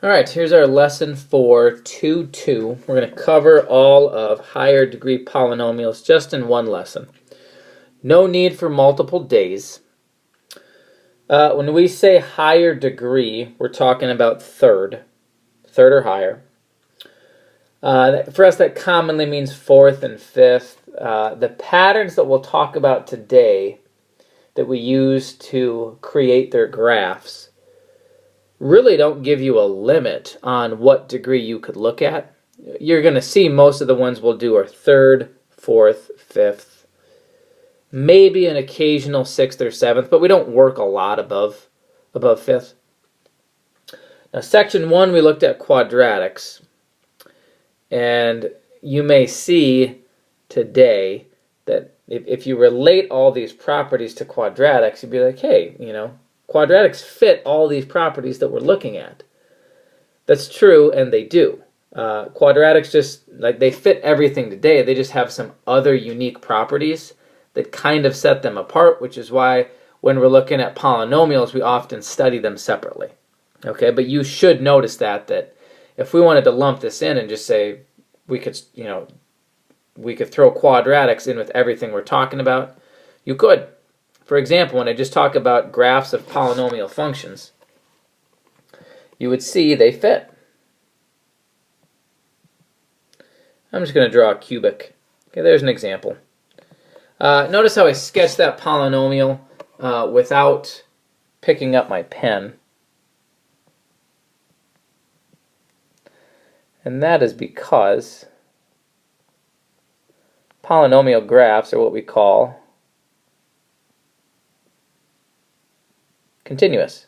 All right, here's our lesson for 2.2. We're going to cover all of higher degree polynomials just in one lesson. No need for multiple days. When we say higher degree, we're talking about third or higher. For us, that commonly means fourth and fifth. The patterns that we'll talk about today that we use to create their graphs really don't give you a limit on what degree you could look at. You're going to see most of the ones we'll do are third, fourth, fifth, maybe an occasional sixth or seventh, but we don't work a lot above fifth. Now, section 1, we looked at quadratics, and you may see today that if you relate all these properties to quadratics, you'd be like, hey, quadratics fit all these properties that we're looking at. That's true, and they do. Quadratics just, they fit everything today. They just have some other unique properties that kind of set them apart, which is why when we're looking at polynomials, we often study them separately. Okay, but you should notice that if we wanted to lump this in and just say we could throw quadratics in with everything we're talking about, you could. For example, when I just talk about graphs of polynomial functions, you would see they fit. I'm just going to draw a cubic. Okay, there's an example. Notice how I sketched that polynomial without picking up my pen. And that is because polynomial graphs are what we call continuous.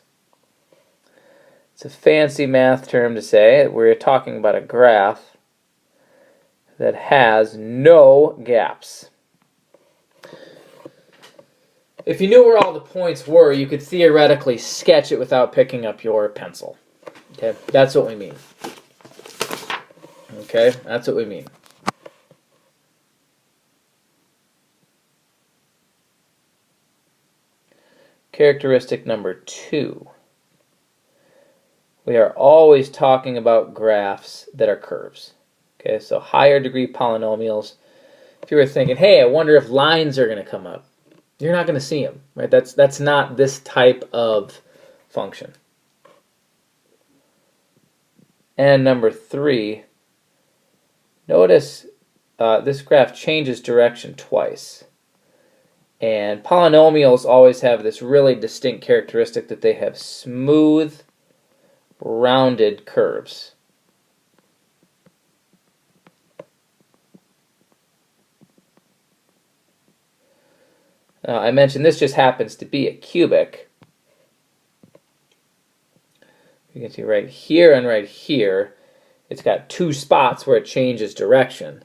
It's a fancy math term to say we're talking about a graph that has no gaps. If you knew where all the points were, you could theoretically sketch it without picking up your pencil. Okay, that's what we mean. Okay, that's what we mean. Characteristic number 2. We are always talking about graphs that are curves. Okay, so higher degree polynomials. If you were thinking, hey, I wonder if lines are going to come up, you're not going to see them, right? That's not this type of function. And number 3, notice this graph changes direction twice. And polynomials always have this really distinct characteristic that they have smooth, rounded curves. I mentioned this just happens to be a cubic. You can see right here and right here, it's got 2 spots where it changes direction.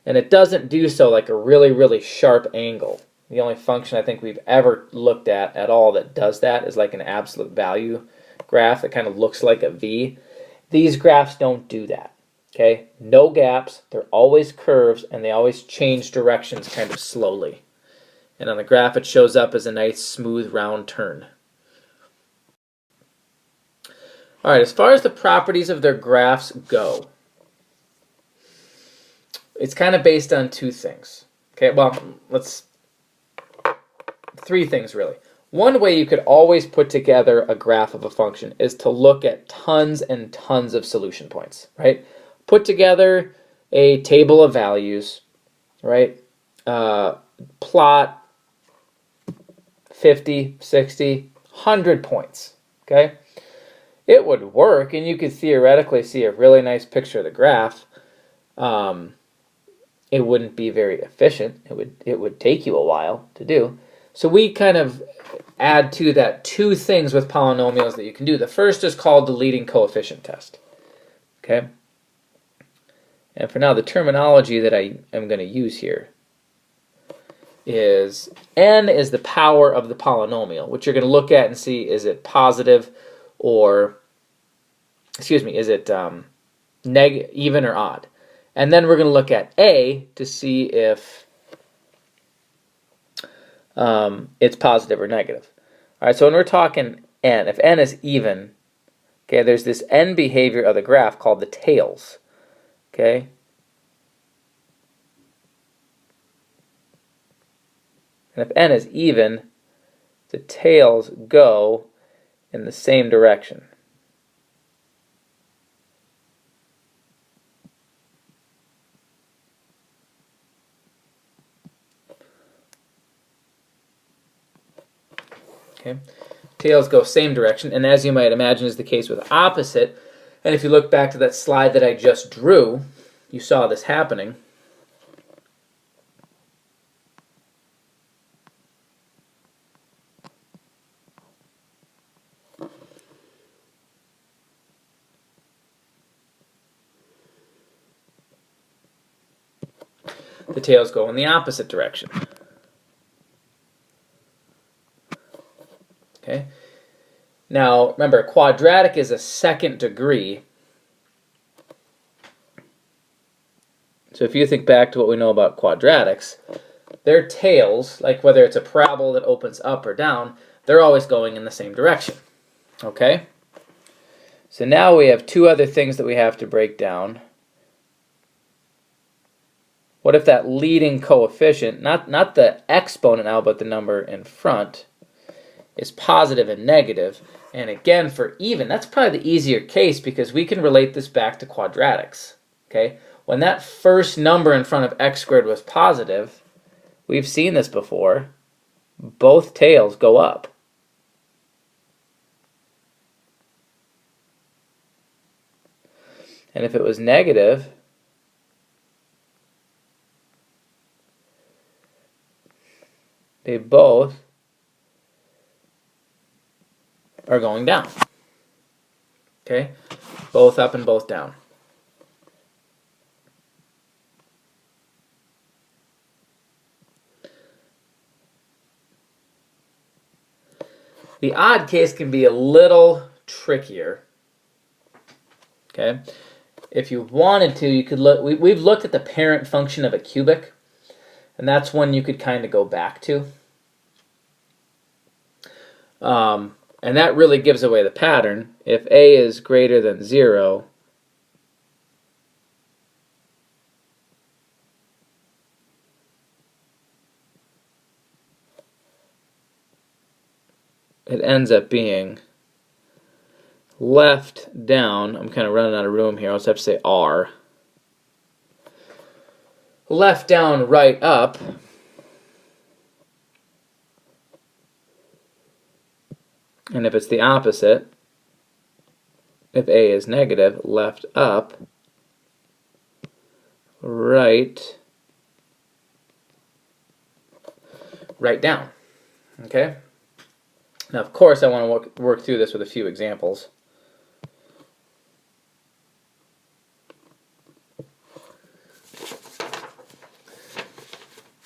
And it doesn't do so like a really, really sharp angle. The only function I think we've ever looked at all that does that is like an absolute value graph that kind of looks like a V. These graphs don't do that. Okay, no gaps, they're always curves, and they always change directions kind of slowly. And on the graph it shows up as a nice smooth round turn. All right, as far as the properties of their graphs go, it's kind of based on 2 things. Okay, well, 3 things really. One way you could always put together a graph of a function is to look at tons and tons of solution points, right? Put together a table of values, right? Plot 50, 60, 100 points, okay? It would work, and you could theoretically see a really nice picture of the graph. It wouldn't be very efficient. It would take you a while to do. So we kind of add to that 2 things with polynomials that you can do. The first is called the leading coefficient test. Okay? And for now, the terminology that I am going to use here is n is the power of the polynomial, which you're going to look at and see, is it positive or, is it even or odd? And then we're going to look at a to see if it's positive or negative. All right, so when we're talking n, if n is even, Okay, there's this end behavior of the graph called the tails. Okay? And if n is even, the tails go in the same direction. Okay? Tails go same direction, and as you might imagine is the case with opposite, and if you look back to that slide that I just drew, you saw this happening. The tails go in the opposite direction. Okay. Now, remember, quadratic is a second degree. So if you think back to what we know about quadratics, their tails, like whether it's a parabola that opens up or down, they're always going in the same direction. Okay? So now we have two other things that we have to break down. What if that leading coefficient, not the exponent now, but the number in front, is positive and negative? And again, for even, that's probably the easier case because we can relate this back to quadratics. Okay? When that first number in front of x squared was positive, we've seen this before, both tails go up. And if it was negative, they both are going down. Okay? Both up and both down. The odd case can be a little trickier. Okay? If you wanted to, you could look. We've looked at the parent function of a cubic, and that's one you could kind of go back to. And that really gives away the pattern. If a is greater than 0, it ends up being left down. I'm kind of running out of room here. I'll just have to say R. Left down, right up. And if it's the opposite, if a is negative, left up, right down. Okay? Now, of course, I want to work through this with a few examples.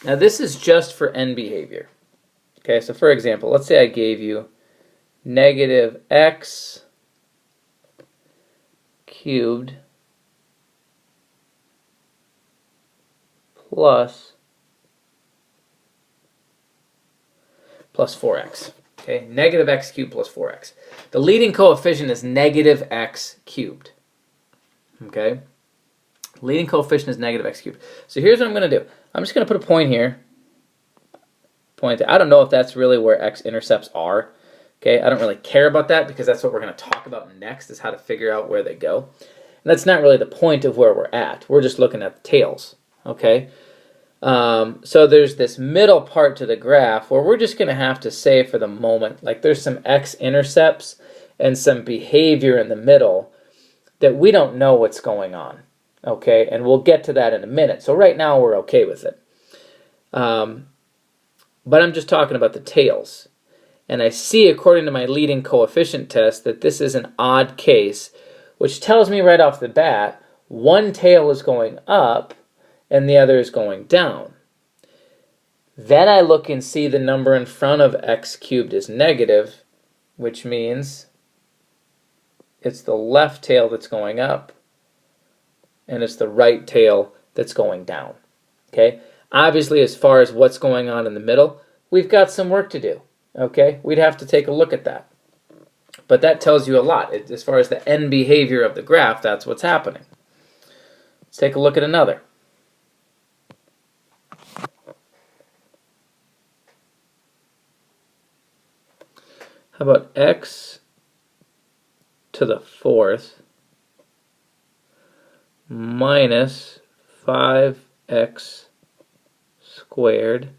Now, this is just for end behavior. Okay, so for example, let's say I gave you negative x cubed plus 4x. Okay, negative x cubed plus 4x. The leading coefficient is negative x cubed. Okay, leading coefficient is negative x cubed. So here's what I'm going to do. I'm just going to put a point here. Point there. I don't know if that's really where x-intercepts are. Okay, I don't really care about that because that's what we're going to talk about next, is how to figure out where they go. And that's not really the point of where we're at. We're just looking at the tails. Okay, so there's this middle part to the graph where we're just going to have to say for the moment, like there's some x-intercepts and some behavior in the middle that we don't know what's going on. Okay, and we'll get to that in a minute. So right now we're okay with it. But I'm just talking about the tails. And I see, according to my leading coefficient test, that this is an odd case, which tells me right off the bat, one tail is going up and the other is going down. Then I look and see the number in front of x cubed is negative, which means it's the left tail that's going up and it's the right tail that's going down. Okay? Obviously, as far as what's going on in the middle, we've got some work to do. Okay? We'd have to take a look at that. But that tells you a lot. As far as the end behavior of the graph, that's what's happening. Let's take a look at another. How about x to the fourth minus 5x squared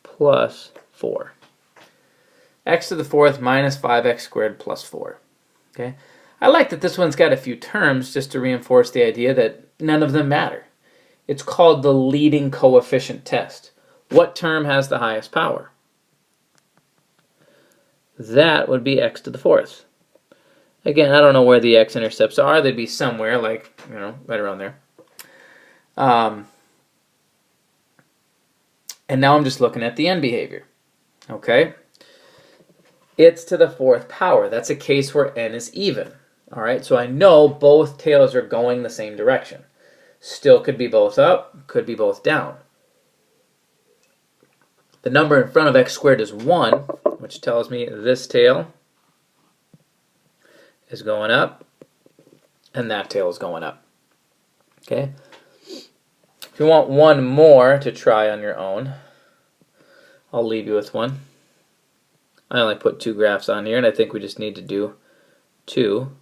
plus 4. X to the fourth minus 5x squared plus 4. Okay, I like that this one's got a few terms just to reinforce the idea that none of them matter. It's called the leading coefficient test. What term has the highest power? That would be x to the fourth. Again, I don't know where the x-intercepts are. They'd be somewhere, like, right around there. And now I'm just looking at the end behavior. Okay? It's to the fourth power. That's a case where n is even. All right, so I know both tails are going the same direction. Still could be both up, could be both down. The number in front of x squared is 1, which tells me this tail is going up, and that tail is going up. Okay? If you want one more to try on your own, I'll leave you with one. I only put 2 graphs on here, and I think we just need to do 2.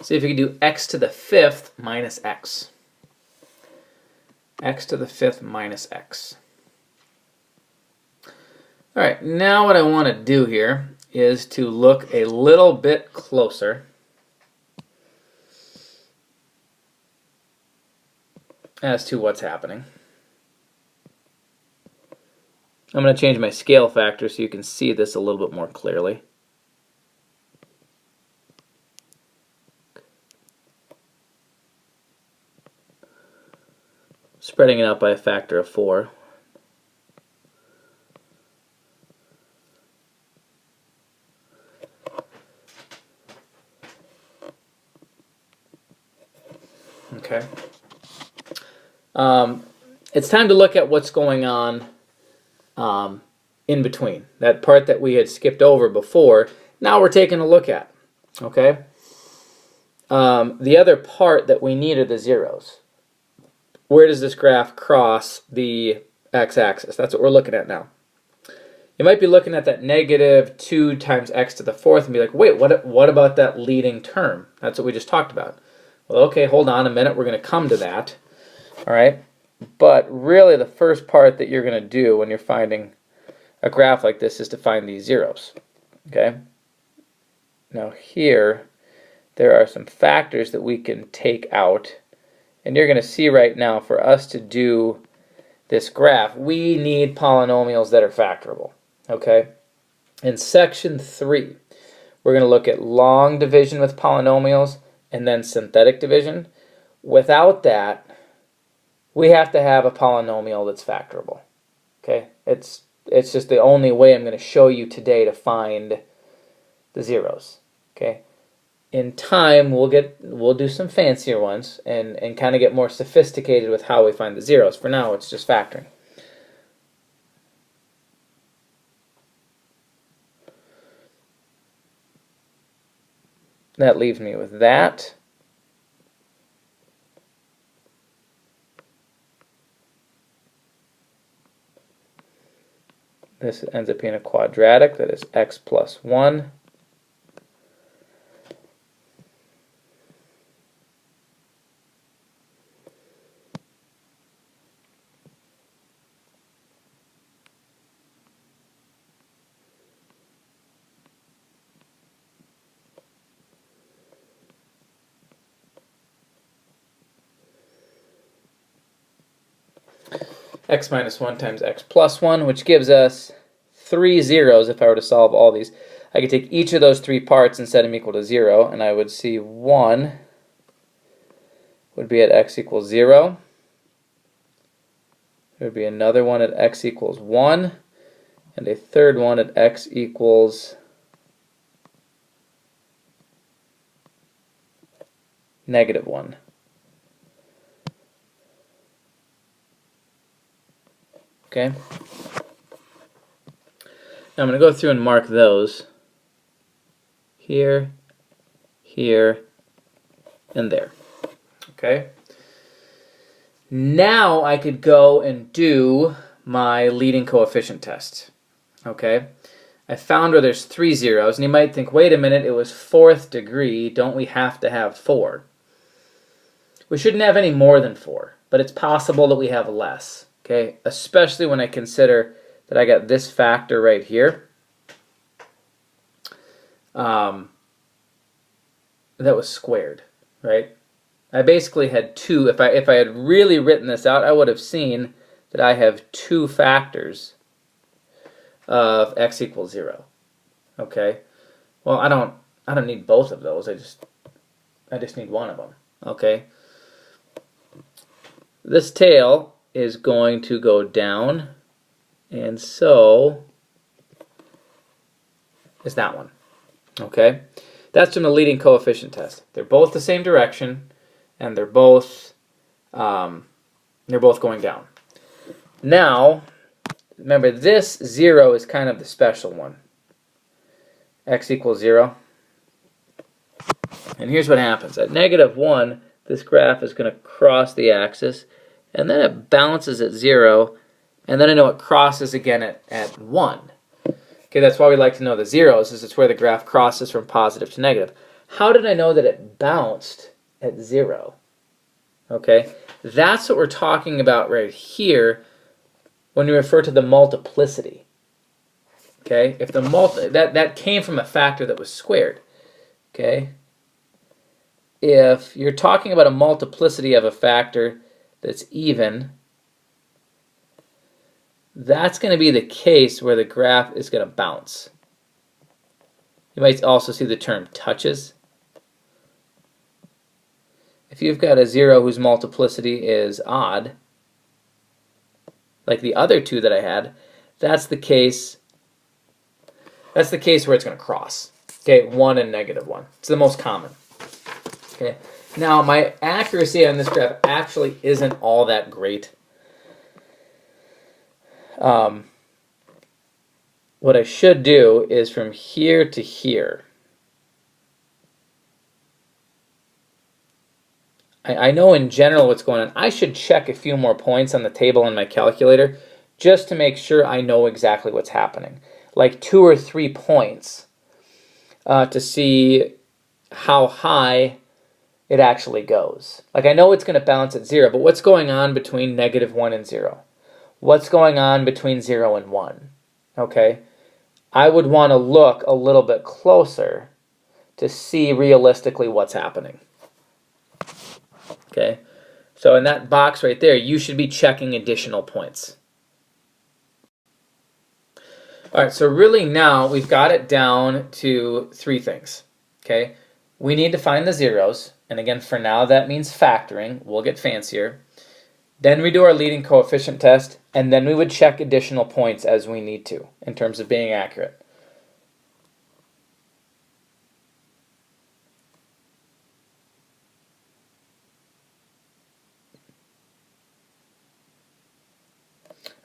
See if you can do x to the fifth minus x. X to the fifth minus x. All right, now what I want to do here is to look a little bit closer as to what's happening. I'm going to change my scale factor so you can see this a little bit more clearly. Spreading it out by a factor of 4. Okay. It's time to look at what's going on in between. That part that we had skipped over before, now we're taking a look at. Okay? The other part that we need are the zeros. Where does this graph cross the x-axis? That's what we're looking at now. You might be looking at that negative 2 times x to the fourth and be like, wait, what about that leading term? That's what we just talked about. Well, okay, hold on a minute. We're going to come to that. All right? But really the first part that you're going to do when you're finding a graph like this is to find these zeros. Okay? Now here, there are some factors that we can take out. And you're going to see right now, for us to do this graph, we need polynomials that are factorable. Okay? In section 3, we're going to look at long division with polynomials and then synthetic division. Without that, we have to have a polynomial that's factorable. Okay? It's just the only way I'm going to show you today to find the zeros. Okay? In time, we'll do some fancier ones and kind of get more sophisticated with how we find the zeros. For now, it's just factoring. That leaves me with that. This ends up being a quadratic, that is x plus 1. X minus 1 times x plus 1, which gives us 3 zeros if I were to solve all these. I could take each of those 3 parts and set them equal to 0, and I would see 1 would be at x equals 0. There would be another one at x equals 1, and a third one at x equals -1. Okay? Now I'm going to go through and mark those. Here, here, and there. Okay? Now I could go and do my leading coefficient test. Okay? I found where there's 3 zeros, and you might think, wait a minute, it was 4th degree, don't we have to have 4? We shouldn't have any more than 4, but it's possible that we have less. Okay? Especially when I consider that I got this factor right here. That was squared, right? I basically had 2. If I had really written this out, I would have seen that I have 2 factors of x equals 0. Okay? Well, I don't need both of those. I just need one of them. Okay? This tail is going to go down, and so is that one. Okay? That's from the leading coefficient test. They're both the same direction, and they're both going down. Now, remember, this 0 is kind of the special one. X equals 0. And here's what happens. At -1, this graph is going to cross the axis, and then it bounces at 0, and then I know it crosses again at 1. Okay, that's why we like to know the zeros, is it's where the graph crosses from positive to negative. How did I know that it bounced at 0? Okay, that's what we're talking about right here when we refer to the multiplicity. Okay, if the that came from a factor that was squared. Okay, if you're talking about a multiplicity of a factor that's even, that's going to be the case where the graph is going to bounce. You might also see the term touches. If you've got a 0 whose multiplicity is odd, like the other 2 that I had, that's the case where it's going to cross. Okay, 1 and -1. It's the most common. Okay. Now, my accuracy on this graph actually isn't all that great. What I should do is from here to here. I know in general what's going on. I should check a few more points on the table on my calculator just to make sure I know exactly what's happening. Like 2 or 3 points to see how high it actually goes. Like I know it's going to bounce at 0, but what's going on between -1 and 0? What's going on between 0 and 1? Okay? I would want to look a little bit closer to see realistically what's happening. Okay? So in that box right there, you should be checking additional points. All right, so really now we've got it down to 3 things. Okay? We need to find the zeros, and again, for now that means factoring. We'll get fancier. Then we do our leading coefficient test, and then we would check additional points as we need to in terms of being accurate.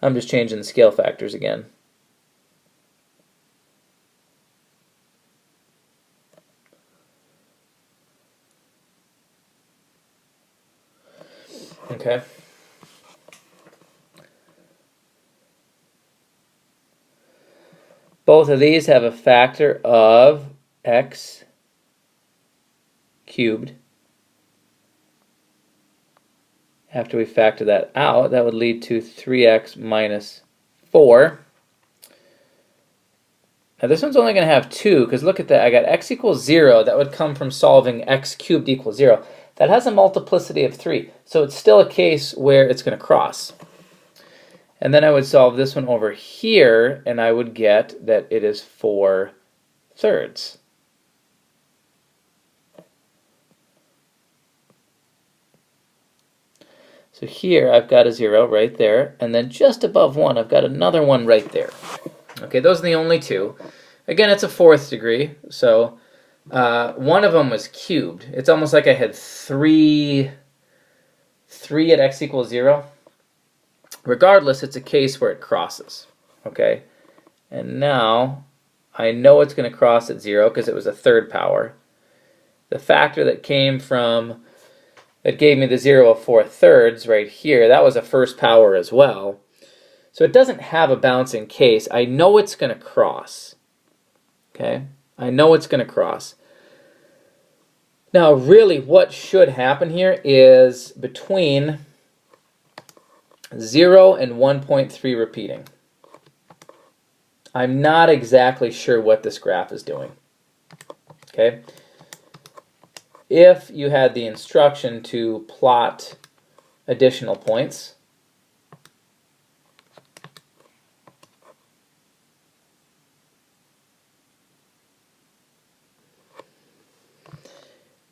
I'm just changing the scale factors again. Okay. Both of these have a factor of x cubed. After we factor that out, that would lead to 3x minus 4. Now this one's only going to have 2, because look at that. I got x equals 0. That would come from solving x cubed equals 0. That has a multiplicity of 3, so it's still a case where it's going to cross. And then I would solve this one over here, and I would get that it is 4/3. So here I've got a 0 right there, and then just above 1 I've got another 1 right there. Okay, those are the only two. Again, it's a 4th degree, so one of them was cubed. It's almost like I had 3 at x equals 0. Regardless, it's a case where it crosses. Okay, and now I know it's going to cross at 0 because it was a 3rd power. The factor that gave me the 0 of 4/3 right here, that was a 1st power as well. So it doesn't have a bouncing case. I know it's going to cross. Okay, I know it's going to cross. Now really what should happen here is between 0 and 1.3 repeating. I'm not exactly sure what this graph is doing. Okay, if you had the instruction to plot additional points,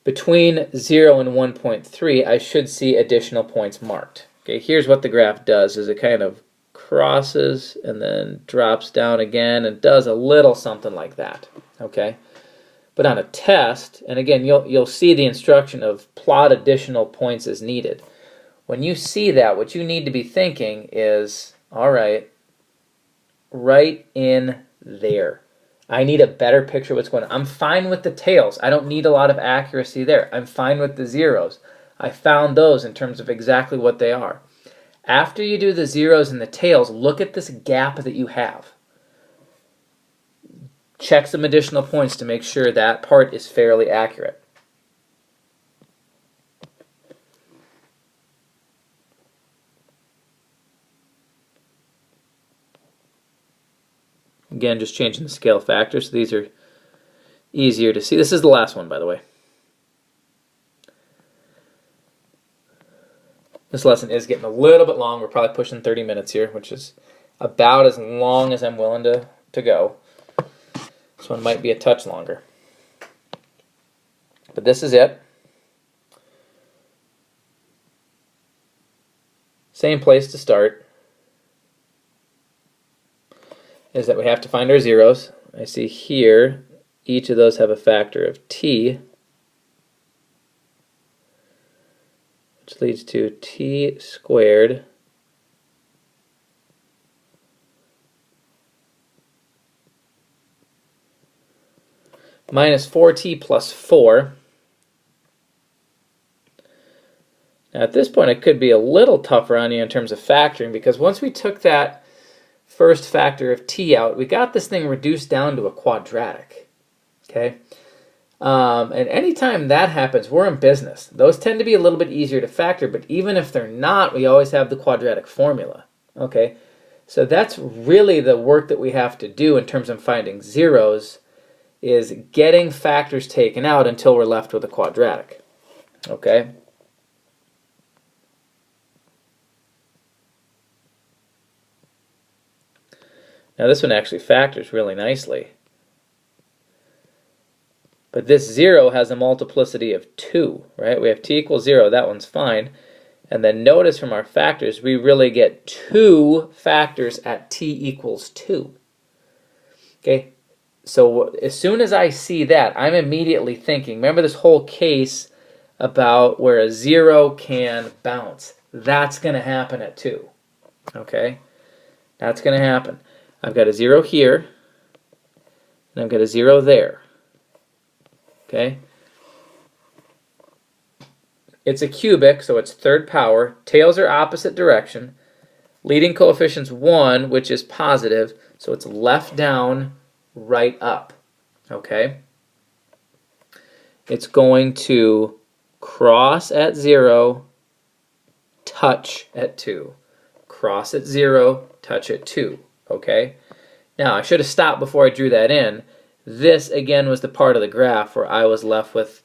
between 0 and 1.3, I should see additional points marked. Okay, here's what the graph does, is it kind of crosses and then drops down again and does a little something like that. Okay, but on a test, and again, you'll see the instruction of plot additional points as needed. When you see that, what you need to be thinking is, all right, right in there. I need a better picture of what's going on. I'm fine with the tails. I don't need a lot of accuracy there. I'm fine with the zeros. I found those in terms of exactly what they are. After you do the zeros and the tails, look at this gap that you have. Check some additional points to make sure that part is fairly accurate. Again, just changing the scale factor, so these are easier to see. This is the last one, by the way. This lesson is getting a little bit long. We're probably pushing 30 minutes here, which is about as long as I'm willing to go. This one might be a touch longer. But this is it. Same place to start is that we have to find our zeros. I see here each of those have a factor of t, which leads to t squared minus 4t plus 4. Now at this point it could be a little tougher on you in terms of factoring, because once we took that first factor of t out, we got this thing reduced down to a quadratic. Okay, and anytime that happens, we're in business. Those tend to be a little bit easier to factor, but even if they're not, we always have the quadratic formula. Okay, so that's really the work that we have to do in terms of finding zeros, is getting factors taken out until we're left with a quadratic. Okay. Now this one actually factors really nicely. But this 0 has a multiplicity of 2, right? We have t equals 0, that one's fine. And then notice from our factors, we really get 2 factors at t equals 2. Okay, so as soon as I see that, I'm immediately thinking, remember this whole case about where a 0 can bounce. That's going to happen at 2. Okay, that's going to happen. I've got a 0 here, and I've got a 0 there. Okay? It's a cubic, so it's 3rd power. Tails are opposite direction. Leading coefficient's 1, which is positive, so it's left down, right up. Okay? It's going to cross at 0, touch at 2. Cross at 0, touch at 2. Okay, now I should have stopped before I drew that in. This again was the part of the graph where I was left with,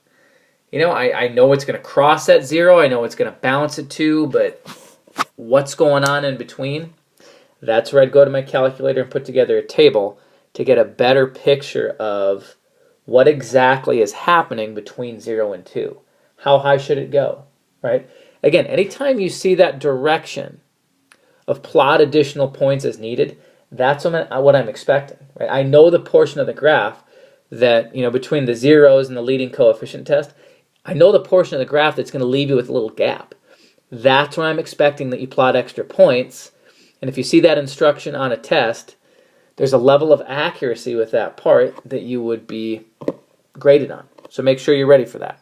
you know, I know it's going to cross at 0, I know it's going to bounce at 2, but what's going on in between? That's where I'd go to my calculator and put together a table to get a better picture of what exactly is happening between 0 and 2. How high should it go, right? Again, anytime you see that direction of plot additional points as needed, that's what I'm expecting. Right? I know the portion of the graph that, between the zeros and the leading coefficient test, I know the portion of the graph that's going to leave you with a little gap. That's when I'm expecting that you plot extra points. And if you see that instruction on a test, there's a level of accuracy with that part that you would be graded on. So make sure you're ready for that.